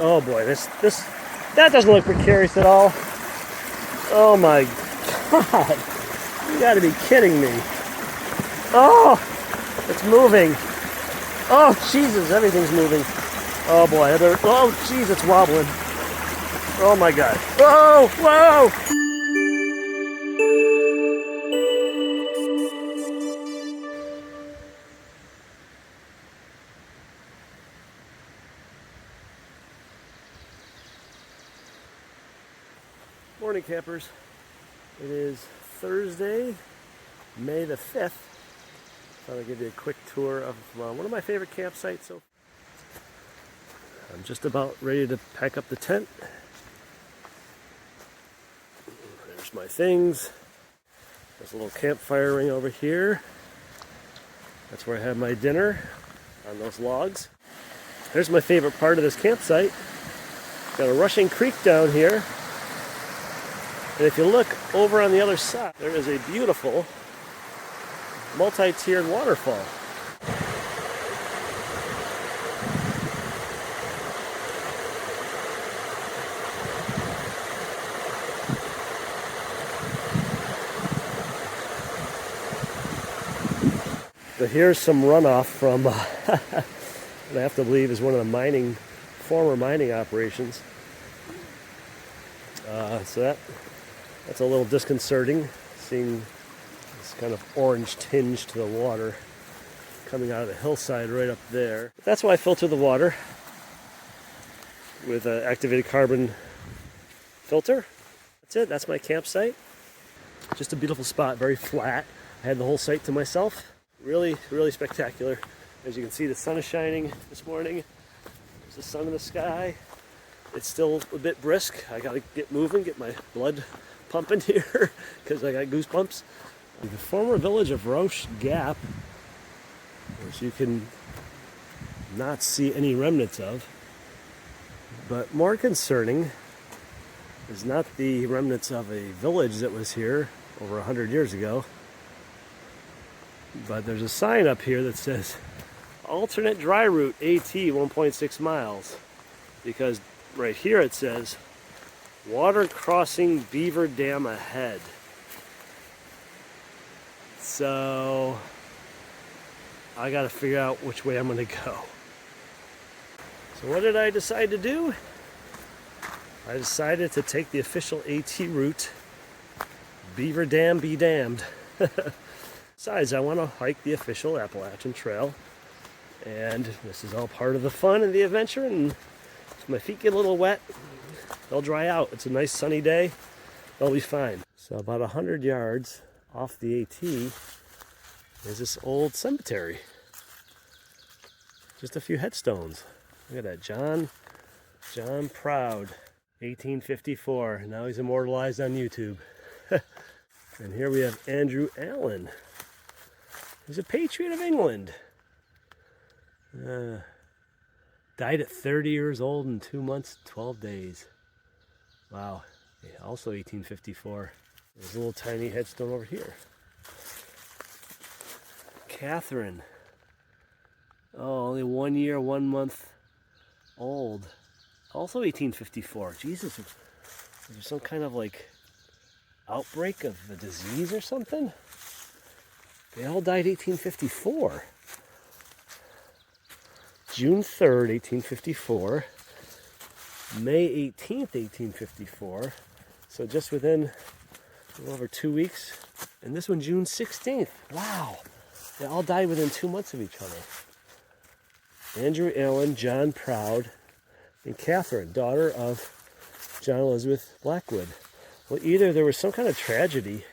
Oh boy, that doesn't look precarious at all. Oh my God, you gotta be kidding me. Oh, it's moving. Oh Jesus, everything's moving. Oh boy, oh jeez, it's wobbling. Oh my God. Whoa, whoa! Morning, campers. It is Thursday, May the 5th. Thought I'd give you a quick tour of one of my favorite campsites. So I'm just about ready to pack up the tent. There's my things. There's a little campfire ring over here. That's where I have my dinner, on those logs. There's my favorite part of this campsite. Got a rushing creek down here. And if you look over on the other side, there is a beautiful multi-tiered waterfall. But here's some runoff from what I have to believe is one of the former mining operations. So that's a little disconcerting, seeing this kind of orange tinge to the water coming out of the hillside right up there. That's why I filter the water with an activated carbon filter. That's it, that's my campsite. Just a beautiful spot, very flat. I had the whole site to myself. Really, really spectacular. As you can see, the sun is shining this morning. There's the sun in the sky. It's still a bit brisk. I gotta get moving, get my blood pumping here because I got goosebumps. The former village of Rausch Gap, which you can not see any remnants of. But more concerning is not the remnants of a village that was here over 100 years ago, but there's a sign up here that says alternate dry route AT 1.6 miles, because right here it says water crossing beaver dam ahead. So I gotta figure out which way I'm gonna go. So what did I decide to do? I decided to take the official AT route. Beaver dam be damned. Besides, I want to hike the official Appalachian Trail, and this is all part of the fun and the adventure, and if my feet get a little wet, they'll dry out. It's a nice sunny day, they'll be fine. So about 100 yards off the AT is this old cemetery. Just a few headstones. Look at that, John Proud, 1854. Now he's immortalized on YouTube. And here we have Andrew Allen. He's a patriot of England. Died at 30 years old in 2 months, 12 days. Wow. Yeah, also 1854. There's a little tiny headstone over here. Catherine. Oh, only 1 year, 1 month old. Also 1854. Jesus, is there some kind of like outbreak of a disease or something? They all died 1854. June 3rd, 1854. May 18th, 1854. So just within a little over 2 weeks. And this one, June 16th. Wow. They all died within 2 months of each other. Andrew Allen, John Proud, and Catherine, daughter of John Elizabeth Blackwood. Well, either there was some kind of tragedy,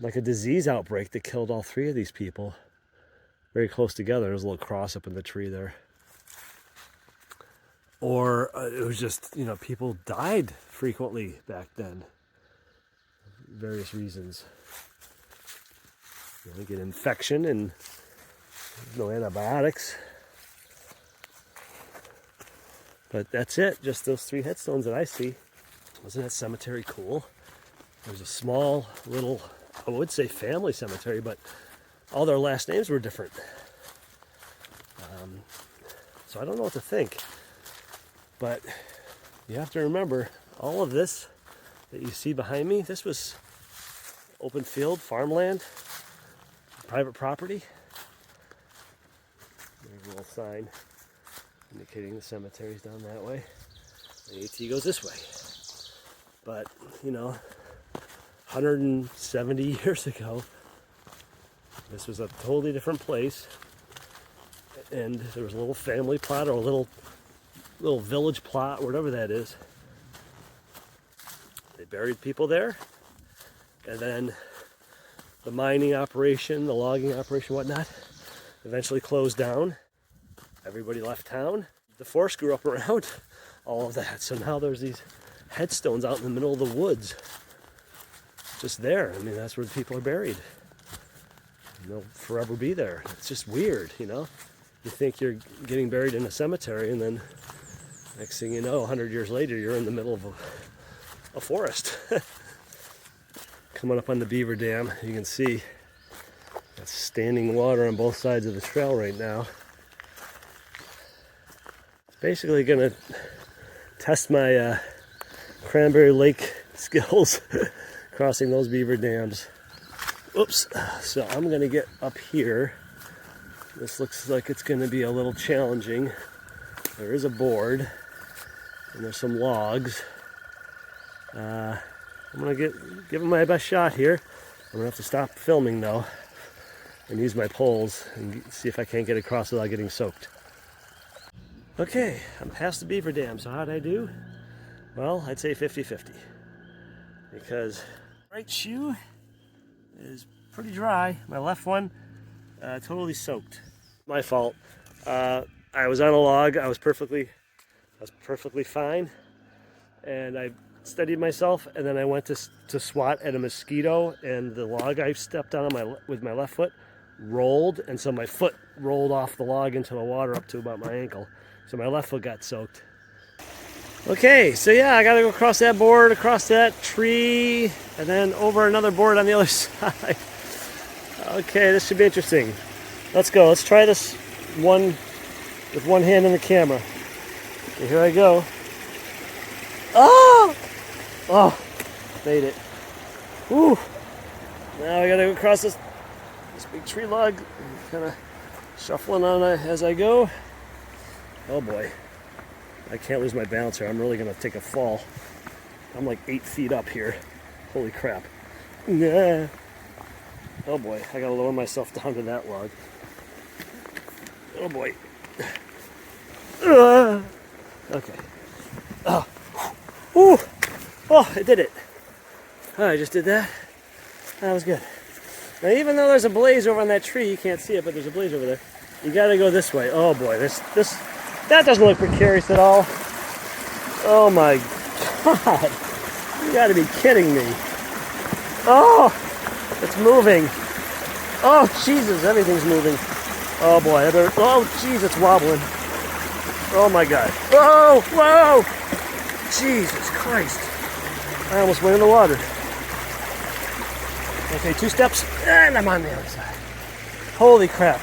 like a disease outbreak that killed all three of these people very close together. There's a little cross up in the tree there. Or it was just, people died frequently back then. Various reasons. You get infection and no antibiotics. But that's it, just those three headstones that I see. Wasn't that cemetery cool? There's a small little, I would say family cemetery, but all their last names were different. So I don't know what to think. But you have to remember, all of this that you see behind me, this was open field, farmland, private property. There's a little sign indicating the cemetery's down that way. The AT goes this way. But, you know, 170 years ago, this was a totally different place. And there was a little family plot or a little village plot, whatever that is. They buried people there. And then the mining operation, the logging operation, whatnot, eventually closed down. Everybody left town. The forest grew up around all of that. So now there's these headstones out in the middle of the woods. Just there. I mean, that's where the people are buried. And they'll forever be there. It's just weird, you know? You think you're getting buried in a cemetery, and then next thing you know, 100 years later, you're in the middle of a forest. Coming up on the beaver dam, you can see that's standing water on both sides of the trail right now. It's basically going to test my Cranberry Lake skills crossing those beaver dams. Oops. So I'm going to get up here. This looks like it's going to be a little challenging. There is a board and there's some logs. I'm going to give it my best shot here. I'm going to have to stop filming though and use my poles and see if I can't get across without getting soaked. Okay, I'm past the beaver dam, so how'd I do? Well, I'd say 50-50 because right shoe is pretty dry. My left one totally soaked. My fault. I was on a log. I was perfectly fine, and I steadied myself, and then I went to swat at a mosquito, and the log I stepped on with my left foot rolled, and so my foot rolled off the log into the water up to about my ankle. So my left foot got soaked. Okay, so yeah, I gotta go across that board, across that tree, and then over another board on the other side. Okay, this should be interesting. Let's go. Let's try this one with one hand in the camera. Okay, here I go. Oh! Oh, made it. Whew. Now I gotta go across this big tree log. Kind of shuffling on as I go. Oh boy. I can't lose my balance here. I'm really gonna take a fall. I'm like 8 feet up here. Holy crap. Nah. Oh boy, I gotta lower myself down to that log. Oh boy. Okay. Oh. Whew. Oh, I did it. Oh, I just did that. That was good. Now, even though there's a blaze over on that tree, you can't see it, but there's a blaze over there. You gotta go this way. Oh boy, that doesn't look precarious at all. Oh my God. You gotta be kidding me. Oh, it's moving. Oh, Jesus, everything's moving. Oh boy, oh jeez, it's wobbling. Oh my God. Whoa, whoa. Jesus Christ. I almost went in the water. Okay, 2 steps, and I'm on the other side. Holy crap.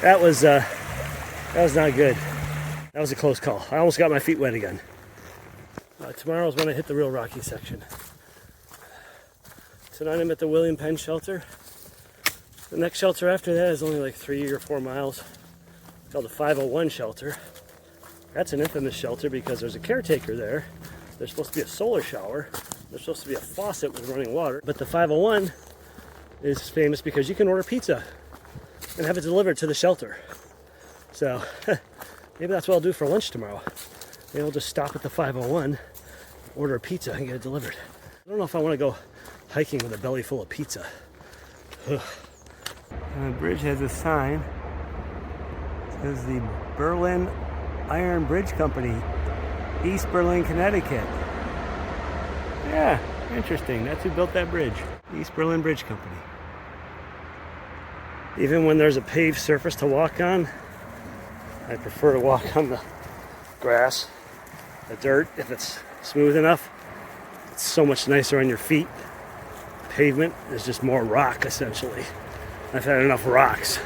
That was not good. That was a close call. I almost got my feet wet again. Tomorrow's when I hit the real rocky section. Tonight I'm at the William Penn shelter. The next shelter after that is only like 3 or 4 miles. It's called the 501 shelter. That's an infamous shelter because there's a caretaker there. There's supposed to be a solar shower. There's supposed to be a faucet with running water. But the 501 is famous because you can order pizza and have it delivered to the shelter. So maybe that's what I'll do for lunch tomorrow. Maybe I'll just stop at the 501, order a pizza, and get it delivered. I don't know if I want to go hiking with a belly full of pizza. And the bridge has a sign. It says the Berlin Iron Bridge Company, East Berlin, Connecticut. Yeah, interesting. That's who built that bridge. East Berlin Bridge Company. Even when there's a paved surface to walk on, I prefer to walk on the grass, the dirt, if it's smooth enough. It's so much nicer on your feet. Pavement is just more rock, essentially. I've had enough rocks.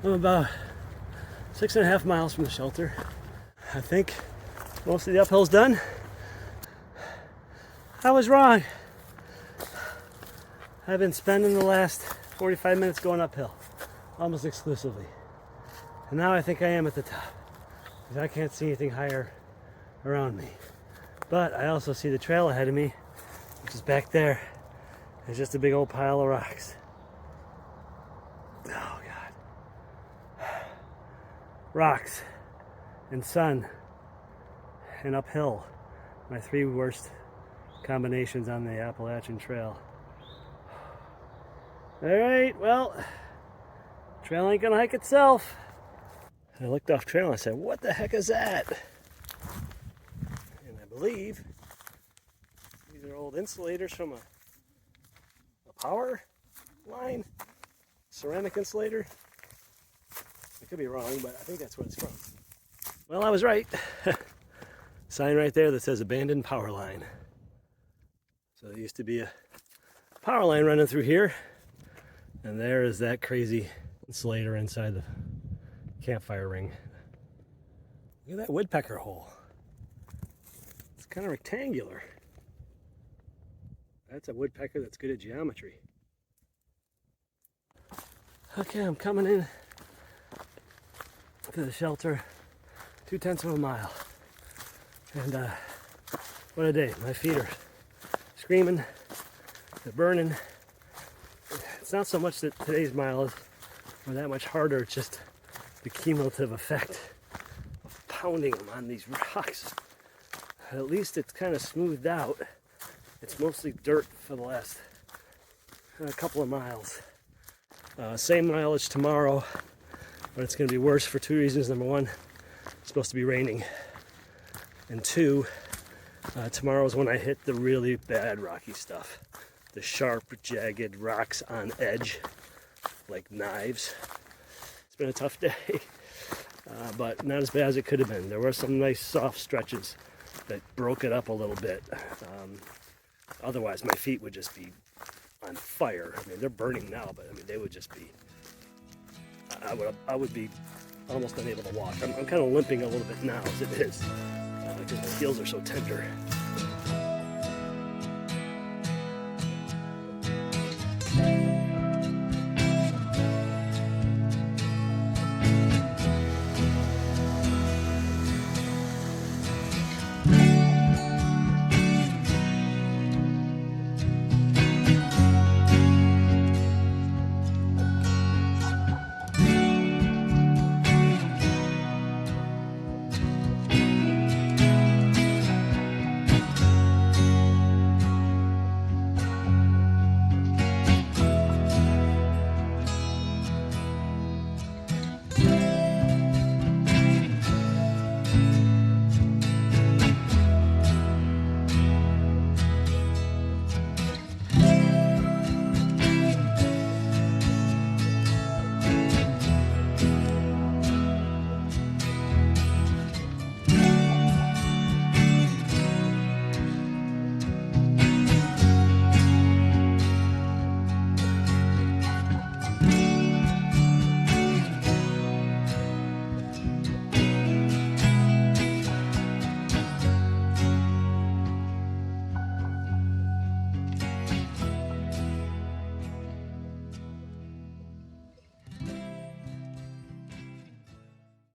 I'm about 6.5 miles from the shelter. I think most of the uphill's done. I was wrong. I've been spending the last 45 minutes going uphill, almost exclusively. And now I think I am at the top, because I can't see anything higher around me. But I also see the trail ahead of me, which is back there. It's just a big old pile of rocks. Oh God. Rocks and sun and uphill. My three worst combinations on the Appalachian Trail. Alright, well, trail ain't gonna hike itself. I looked off trail and I said, what the heck is that? And I believe these are old insulators from a power line, ceramic insulator. I could be wrong, but I think that's what it's from. Well, I was right. Sign right there that says abandoned power line. So there used to be a power line running through here, and there is that crazy insulator inside the campfire ring. Look at that woodpecker hole. It's kind of rectangular. That's a woodpecker that's good at geometry. Okay, I'm coming in to the shelter, 0.2 of a mile. And what a day. My feet are screaming, they're burning. It's not so much that today's miles are that much harder, it's just the cumulative effect of pounding them on these rocks. At least it's kind of smoothed out. It's mostly dirt for the last couple of miles. Same mileage tomorrow, but it's going to be worse for two reasons. Number one, it's supposed to be raining. And two, tomorrow is when I hit the really bad rocky stuff. The sharp, jagged rocks on edge, like knives. It's been a tough day, but not as bad as it could have been. There were some nice soft stretches that broke it up a little bit. Otherwise, my feet would just be on fire. I mean, they're burning now, but I mean, they would just be. I would be almost unable to walk. I'm kind of limping a little bit now as it is, because my heels are so tender.